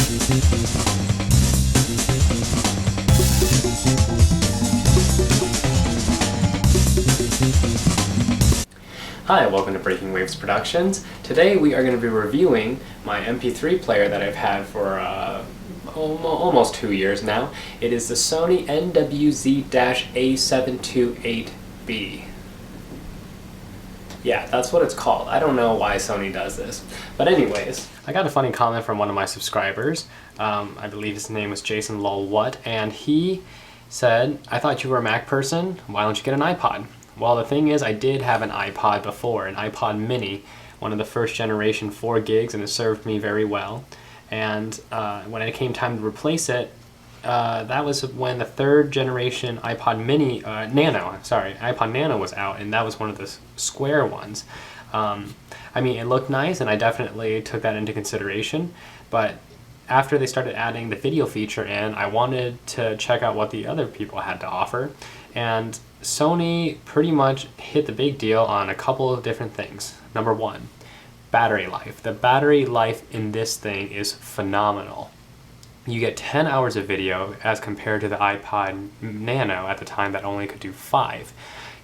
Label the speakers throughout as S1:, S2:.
S1: Hi, welcome to Breaking Waves Productions. Today we are going to be reviewing my MP3 player that I've had for almost 2 years now. It is the Sony NWZ-A728B. Yeah, that's what it's called. I don't know why Sony does this. But anyways, I got a funny comment from one of my subscribers. I believe his name was Jason Lolwhat, and he said, "I thought you were a Mac person. Why don't you get an iPod?" Well, the thing is, I did have an iPod before, an iPod mini, one of the first generation 4 gigs, and it served me very well. And when it came time to replace it, that was when the 3rd generation iPod mini, iPod Nano was out, and that was one of the square ones. I mean, it looked nice, and I definitely took that into consideration, but after they started adding the video feature in, I wanted to check out what the other people had to offer, and Sony pretty much hit the big deal on a couple of different things. Number one, battery life. The battery life in this thing is phenomenal. You get 10 hours of video as compared to the iPod Nano at the time that only could do 5.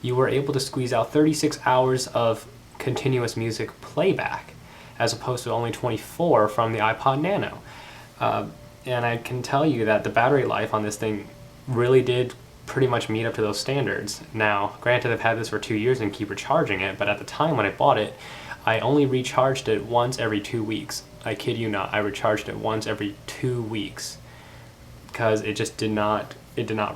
S1: You were able to squeeze out 36 hours of continuous music playback as opposed to only 24 from the iPod Nano. And I can tell you that the battery life on this thing really did pretty much meet up to those standards. Now, granted, I've had this for 2 years and keep recharging it, but at the time when I bought it, I only recharged it once every 2 weeks. I kid you not, I recharged it once every 2 weeks because it just did not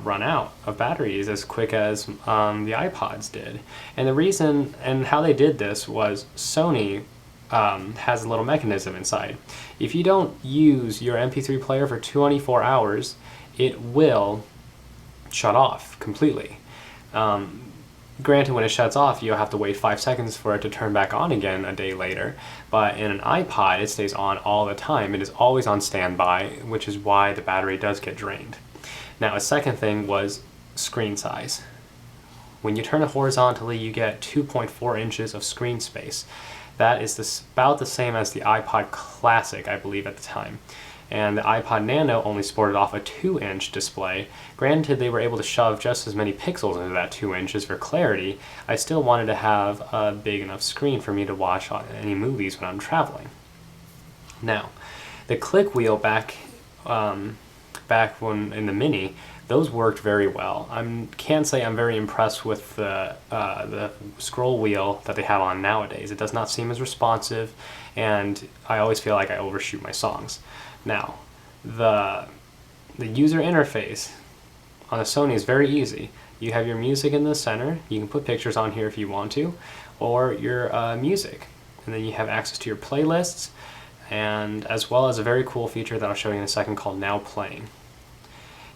S1: run out of batteries as quick as the iPods did. And the reason and how they did this was Sony has a little mechanism inside. If you don't use your MP3 player for 24 hours, it will shut off completely. Granted, when it shuts off, you'll have to wait 5 seconds for it to turn back on again a day later, but in an iPod, it stays on all the time. It is always on standby, which is why the battery does get drained. Now, a second thing was screen size. When you turn it horizontally, you get 2.4 inches of screen space. That is about the same as the iPod Classic, I believe, at the time. And the iPod Nano only sported off a 2-inch display. Granted, they were able to shove just as many pixels into that 2 inches for clarity. I still wanted to have a big enough screen for me to watch any movies when I'm traveling. Now, the click wheel back when in the Mini, those worked very well. I can't say I'm very impressed with the scroll wheel that they have on nowadays. It does not seem as responsive, and I always feel like I overshoot my songs. Now, the user interface on the Sony is very easy. You have your music in the center. You can put pictures on here if you want to, or your music. And then you have access to your playlists, and as well as a very cool feature that I'll show you in a second called Now Playing.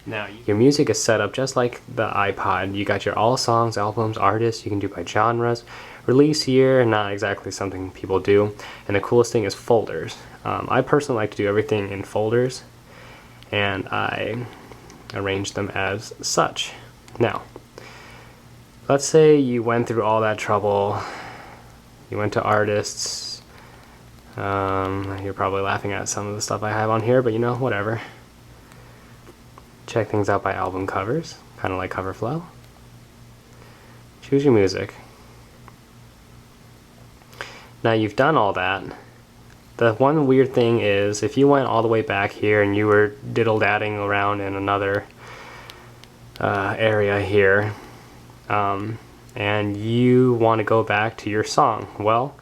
S1: Now, your music is set up just like the iPod. You got your all songs, albums, artists. You can do by genres. Release year, not exactly something people do. And the coolest thing is folders. I personally like to do everything in folders, and I arrange them as such. Now, let's say you went through all that trouble. You went to artists. You're probably laughing at some of the stuff I have on here, but you know, whatever. Check things out by album covers, kind of like CoverFlow. Choose your music. Now you've done all that. The one weird thing is, if you went all the way back here and you were diddle-dadding around in another area here, and you want to go back to your song, well,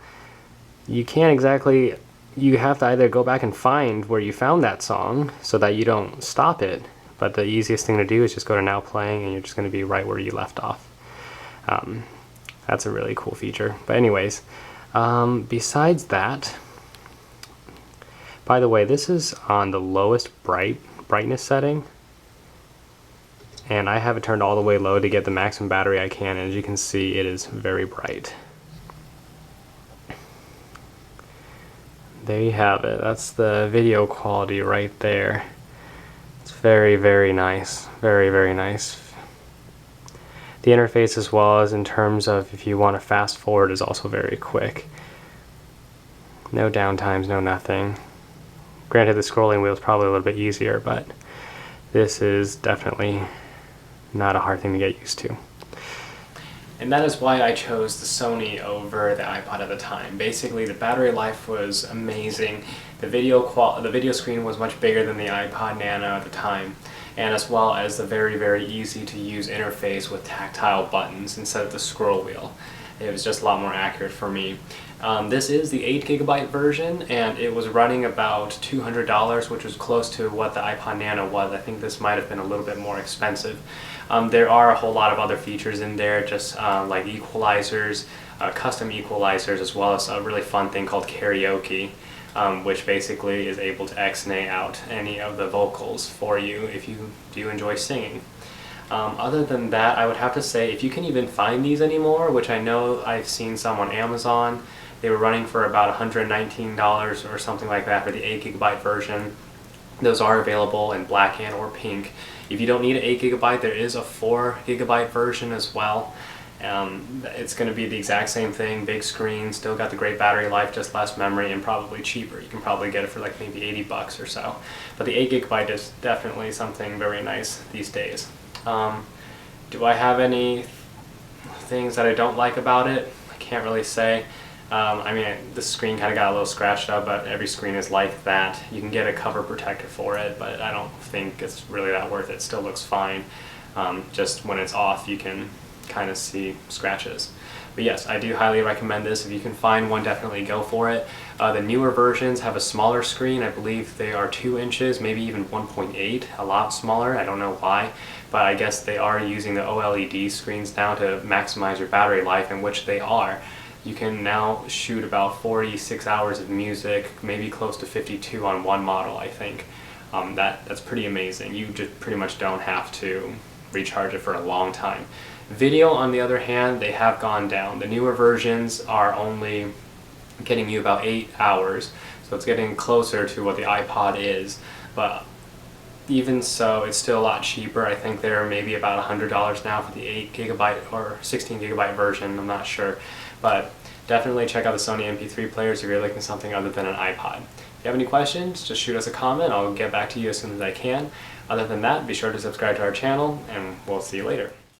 S1: you can't exactly. You have to either go back and find where you found that song so that you don't stop it, but the easiest thing to do is just go to Now Playing, and you're just going to be right where you left off. That's a really cool feature. But anyways, besides that, by the way, this is on the lowest brightness setting, and I have it turned all the way low to get the maximum battery I can, and as you can see, it is very bright. There you have it. That's the video quality right there. It's very, very nice. Very, very nice. The interface, as well as in terms of if you want to fast forward, is also very quick. No downtimes, no nothing. Granted, the scrolling wheel is probably a little bit easier, but this is definitely not a hard thing to get used to. And that is why I chose the Sony over the iPod at the time. Basically, the battery life was amazing. The video screen was much bigger than the iPod Nano at the time, and as well as the very, very easy to use interface with tactile buttons instead of the scroll wheel. It was just a lot more accurate for me. This is the 8GB version, and it was running about $200, which was close to what the iPod Nano was. I think this might have been a little bit more expensive. There are a whole lot of other features in there, just like equalizers, custom equalizers, as well as a really fun thing called Karaoke, which basically is able to X-nay out any of the vocals for you if you do enjoy singing. Other than that, I would have to say, if you can even find these anymore, which I know I've seen some on Amazon, they were running for about $119 or something like that for the 8GB version. Those are available in black and or pink. If you don't need an 8GB, there is a 4GB version as well. It's going to be the exact same thing, big screen, still got the great battery life, just less memory, and probably cheaper. You can probably get it for like maybe $80 or so. But the 8GB is definitely something very nice these days. Do I have any things that I don't like about it? I can't really say. I mean, the screen kind of got a little scratched up, but every screen is like that. You can get a cover protector for it, but I don't think it's really that worth it. It still looks fine. Just when it's off, you can kind of see scratches. But yes, I do highly recommend this. If you can find one, definitely go for it. The newer versions have a smaller screen. I believe they are 2 inches, maybe even 1.8, a lot smaller. I don't know why, but I guess they are using the OLED screens now to maximize your battery life, in which they are. You can now shoot about 46 hours of music, maybe close to 52 on one model, I think. That's pretty amazing. You just pretty much don't have to recharge it for a long time. Video, on the other hand, they have gone down. The newer versions are only getting you about 8 hours, so it's getting closer to what the iPod is, but even so, it's still a lot cheaper. I think they're maybe about $100 now for the 8GB or 16GB version, I'm not sure. But definitely check out the Sony MP3 players if you're looking for something other than an iPod. If you have any questions, just shoot us a comment. I'll get back to you as soon as I can. Other than that, be sure to subscribe to our channel, and we'll see you later.